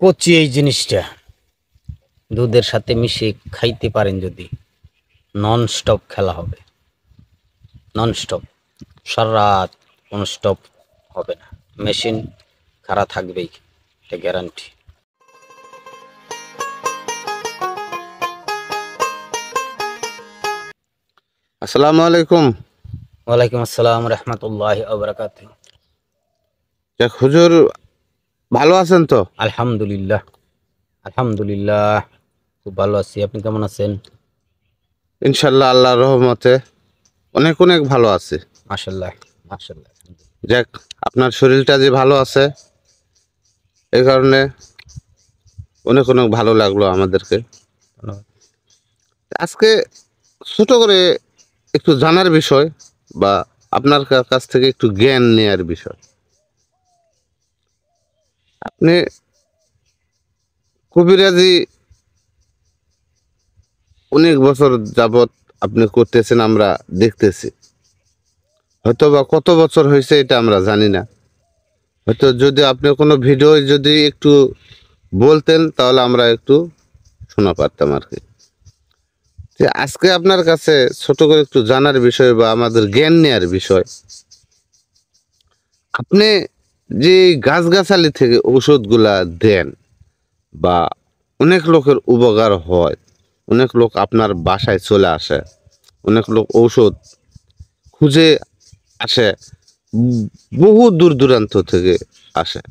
কচি এই জিনিসটা দুধের সাথে মিশিয়ে খাইতে পারেন যদি, নন স্টপ খেলা হবে, নন স্টপ, সারা রাত কোনো স্টপ হবে না, মেশিন খাড়া থাকবেই, এটা গ্যারান্টি। আসসালামু আলাইকুম। ওয়ালাইকুম আসসালাম রহমতুল্লাহ ওবরাকাতুহু। যাক হুজুর, ভালো আছেন তো? আলহামদুলিল্লাহ, আলহামদুলিল্লাহ, খুব ভালো আছি। আপনি কেমন আছেন? ইনশাল্লাহ আল্লাহর রহমতে অনেক অনেক ভালো আছি। মাশাল্লাহ মাশাল্লাহ। যাক, আপনার শরীরটা যে ভালো আছে এই কারণে অনেক অনেক ভালো লাগলো আমাদেরকে। ধন্যবাদ। আজকে ছোট করে একটু জানার বিষয় বা আপনার কাছ থেকে একটু জ্ঞান নেয়ার বিষয়। আপনি কবিরাজি অনেক বছর যাবত আপনি করতেছেন, আমরা দেখতেছি। হয়তো বা কত বছর হয়েছে এটা আমরা জানি না। হয়তো যদি আপনি কোনো ভিডিও যদি একটু বলতেন তাহলে আমরা একটু শোনা পারতাম আর কি। যে আজকে আপনার কাছে ছোট করে একটু জানার বিষয় বা আমাদের জ্ঞান নেয়ার বিষয়, আপনি যে গাছগাছালি থেকে ঔষধগুলা দেন বা অনেক লোকের উপকার হয়, অনেক লোক আপনার বাসায় চলে আসে, অনেক লোক ঔষধ খুঁজে আসে, উম, বহু দূর দূরান্ত থেকে আসে।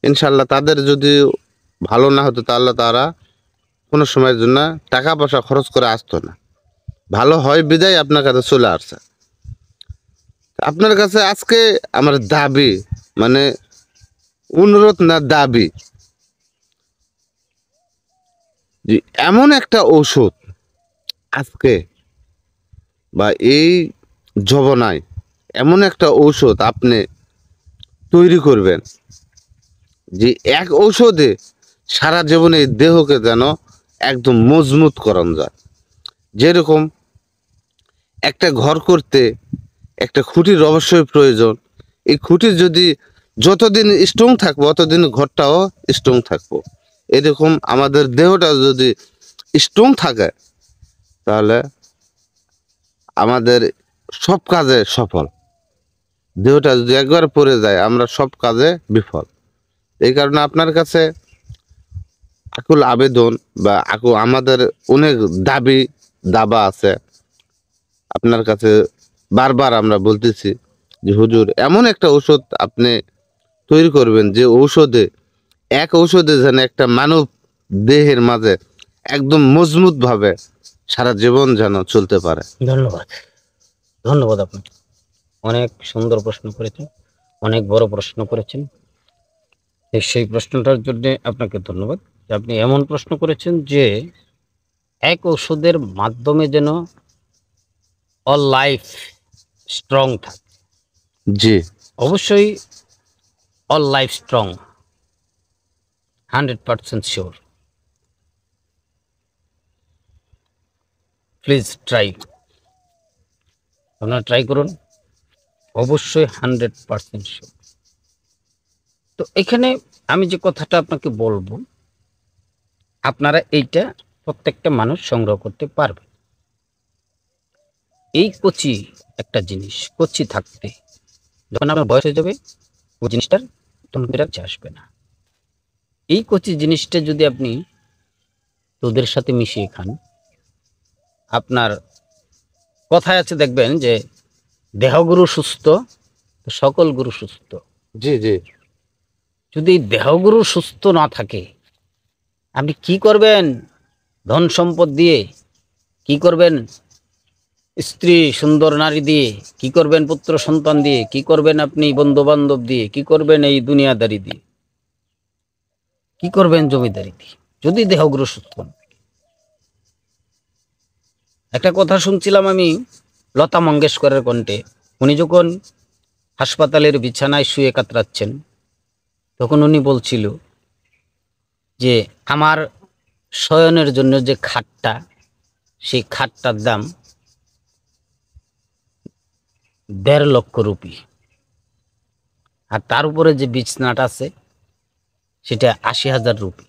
ইনশাল্লাহ তাদের যদি ভালো না হতো তাহলে তারা কোনো সময়ের জন্য টাকা পয়সা খরচ করে আসতো না। ভালো হয় বিদায় আপনার কাছে চলে আসছে। আপনার কাছে আজকে আমার দাবি, মানে অনুরোধ না দাবি, যে এমন একটা ঔষধ আজকে বা এই জবনায় এমন একটা ঔষধ আপনি তৈরি করবেন যে এক ঔষধে সারা জীবনে এই দেহকে যেন একদম মজবুত করানো যায়। যেরকম একটা ঘর করতে একটা খুঁটির অবশ্যই প্রয়োজন। এই খুঁটি যদি যতদিন স্ট্রং থাকবো ততদিন ঘরটাও স্ট্রং থাকবো। এরকম আমাদের দেহটা যদি স্ট্রং থাকে তাহলে আমাদের সব কাজে সফল। দেহটা যদি একবার পড়ে যায় আমরা সব কাজে বিফল। এই কারণে আপনার কাছে আকুল আবেদন বা আমাদের অনেক দাবি দাবা আছে আপনার কাছে। বারবার আমরা বলতেছি যে হুজুর এমন একটা ঔষধ আপনি তৈরি করবেন যে ঔষধে এক ঔষধে যেন একটা মানব দেহের মাঝে একদম মজবুত ভাবে সারা জীবন যেন চলতে পারে। ধন্যবাদ, ধন্যবাদ। আপনাকে অনেক সুন্দর প্রশ্ন করেছেন, অনেক বড় প্রশ্ন করেছেন। সেই প্রশ্নটার জন্য আপনাকে ধন্যবাদ। যে আপনি এমন প্রশ্ন করেছেন যে এক ঔষধের মাধ্যমে যেন অল লাইফ স্ট্রং থাকে। জি অবশ্যই all life strong, 100% sure. Please try, আপনারা ট্রাই করুন, অবশ্যই 100% শিওর। তো এখানে আমি যে কথাটা আপনাকে বলবো, আপনারা এইটা প্রত্যেকটা মানুষ সংগ্রহ করতে পারবে। এই কচি একটা জিনিস, কচি থাকতে যখন আপনার বয়স হয়ে যাবে ওই জিনিসটার তন্ত্রের কাছে আসবে না। এই কচি জিনিসটা যদি আপনি দুধের সাথে মিশিয়ে খান, আপনার কথায় আছে দেখবেন যে দেহগুরু সুস্থ তো সকল গুরু সুস্থ। জি জি যদি দেহগুরু সুস্থ না থাকে আপনি কি করবেন? ধন সম্পদ দিয়ে কি করবেন? স্ত্রী সুন্দর নারী দিয়ে কি করবেন? পুত্র সন্তান দিয়ে কি করবেন? আপনি বন্ধু বান্ধব দিয়ে কি করবেন? এই দুনিয়াদারি দিয়ে কি করবেন? জমিদারি দিয়ে, যদি দেহগুরু সুস্থ না থাকে। একটা কথা শুনছিলাম আমি লতা মঙ্গেশকরের কণ্ঠে। উনি যখন হাসপাতালের বিছানায় শুয়ে কাতরাচ্ছেন তখন উনি বলছিল যে আমার শয়নের জন্য যে খাটটা, সেই খাটটার দাম 1.5 লক্ষ রুপি, আর তার উপরে যে বিছনাটা আছে সেটা 80,000 রুপি।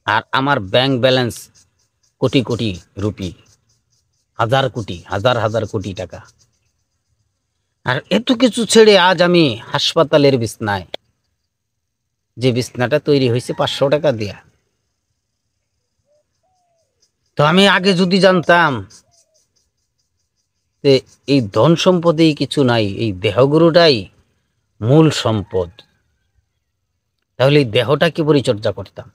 আর আমার bank balance crore crore rupee, হাজার কোটি, হাজার হাজার কোটি টাকা। আর এত কিছু ছেড়ে আজ আমি হাসপাতালের বিছনায়, যে বিছনাটা তৈরি হয়েছে 500 টাকা দিয়া। তো আমি আগে যদি জানতাম যে এই ধন সম্পদেই কিছু নাই, এই দেহগুরুটাই মূল সম্পদ, তাহলে এই দেহটাকে পরিচর্যা করতাম।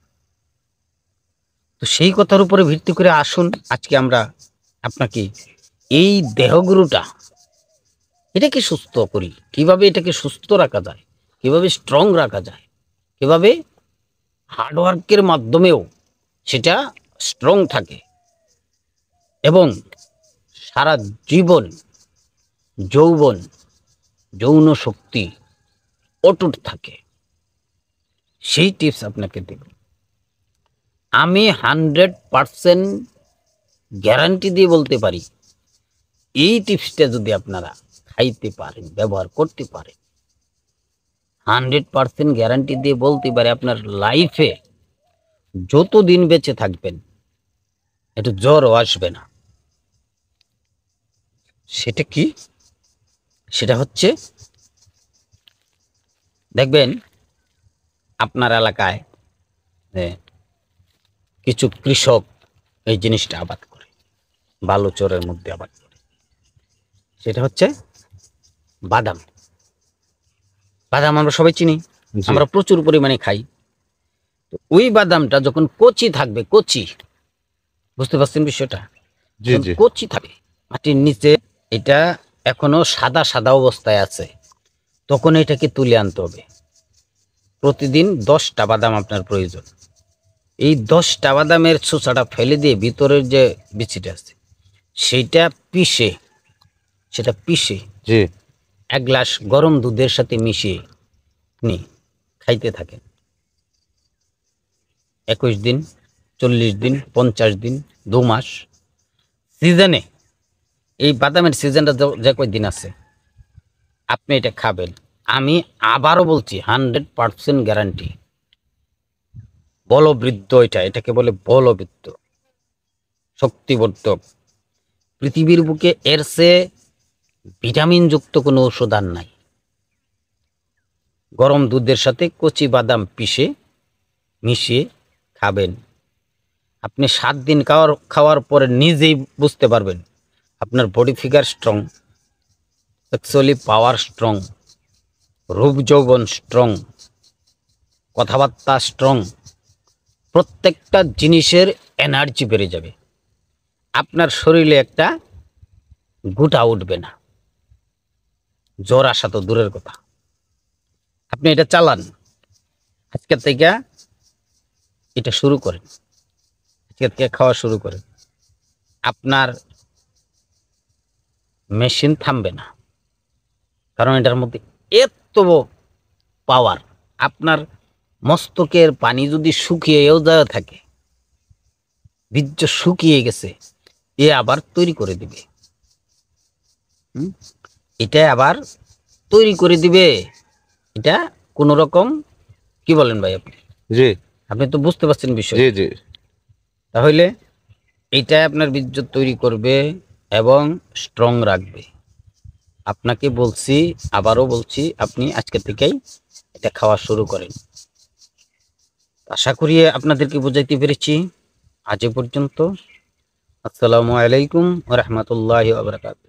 তো সেই কথার উপরে ভিত্তি করে আসুন আজকে আমরা আপনাকে এই দেহগুরুটা, এটাকে সুস্থ করি, কিভাবে এটাকে সুস্থ রাখা যায়, কিভাবে স্ট্রং রাখা যায়, কিভাবে হার্ডওয়ার্কের মাধ্যমেও সেটা স্ট্রং থাকে এবং সারা জীবন যৌবন, যৌন শক্তি অটুট থাকে, সেই টিপস আপনাকে দেব। আমি 100% গ্যারান্টি দিয়ে বলতে পারি, এই টিপসটা যদি আপনারা খাইতে পারেন, ব্যবহার করতে পারেন, 100% গ্যারান্টি দিয়ে বলতে পারে আপনার লাইফে যতদিন বেঁচে থাকবেন একটু জ্বরও আসবে না। সেটা কি? সেটা হচ্ছে, দেখবেন আপনার এলাকায় কিছু কৃষক এই জিনিসটা আবাদ করে, বালুচরের মধ্যে আবাদ করে। সেটা হচ্ছে বাদাম। বাদাম আমরা সবাই চিনি, জি। আমরা প্রচুর পরিমাণে খাই। তো ওই বাদামটা যখন কচি থাকবে, কচি, বুঝতে পারছেন বিষয়টা? জি যখন জি কচি থাকে মাটির নিচে, এটা এখনো সাদা সাদা অবস্থায় আছে, তখন এটাকে তুলে আনতে হবে। প্রতিদিন 10টা বাদাম আপনার প্রয়োজন। এই 10টা বাদামের ছোচাটা ফেলে দিয়ে ভিতরের যে বিচিটা আছে সেটা পিষে, জি 1 গ্লাস গরম দুধের সাথে মিশিয়ে আপনি খাইতে থাকেন। 21 দিন, 40 দিন, 50 দিন, 2 মাস, সিজনে, এই বাদামের সিজনটা যে কয়দিন আছে আপনি এটা খাবেন। আমি আবারও বলছি 100% গ্যারান্টি। বলবৃদ্ধ, এটাকে বলে বলবৃদ্ধ, শক্তিবর্ধক। পৃথিবীর বুকে এর চেয়ে ভিটামিন যুক্ত কোনো ওষুধ আর নাই। গরম দুধের সাথে কচি বাদাম পিষে মিশিয়ে খাবেন। আপনি 7 দিন খাওয়ার পরে নিজেই বুঝতে পারবেন আপনার বডি ফিগার স্ট্রং, সেক্সুয়ালি পাওয়ার স্ট্রং, রূপ যৌবন স্ট্রং, কথাবার্তা স্ট্রং, প্রত্যেকটা জিনিসের এনার্জি বেড়ে যাবে। আপনার শরীরে একটা গুটা উঠবে না, জ্বর আসা তো দূরের কথা। আপনি এটা চালান, আজকের থেকে এটা শুরু করেন, আজকের থেকে খাওয়া শুরু করেন। আপনার মেশিন থামবে না, কারণ এটার মধ্যে এত পাওয়ার। আপনার মস্তকের পানি যদি শুকিয়েও যায় থাকে, বীর্য শুকিয়ে গেছে, এ আবার তৈরি করে দিবে। এটা আবার তৈরি করে দিবে। এটা কোন রকম, কি বলেন ভাই আপনি? জি আপনি তো বুঝতে পারছেন বিষয়। জি জি তাহলে এটা আপনার বীর্য তৈরি করবে এবং স্ট্রং রাখবে। আপনাকে বলছি, আবারও বলছি, আপনি আজকে থেকেই এটা খাওয়া শুরু করেন। আশা করি আপনাদেরকে বোঝাইতে পেরেছি। আজ এ পর্যন্ত। আসসালামু আলাইকুম ওয়া রাহমাতুল্লাহি ওয়া বারাকাতুহু।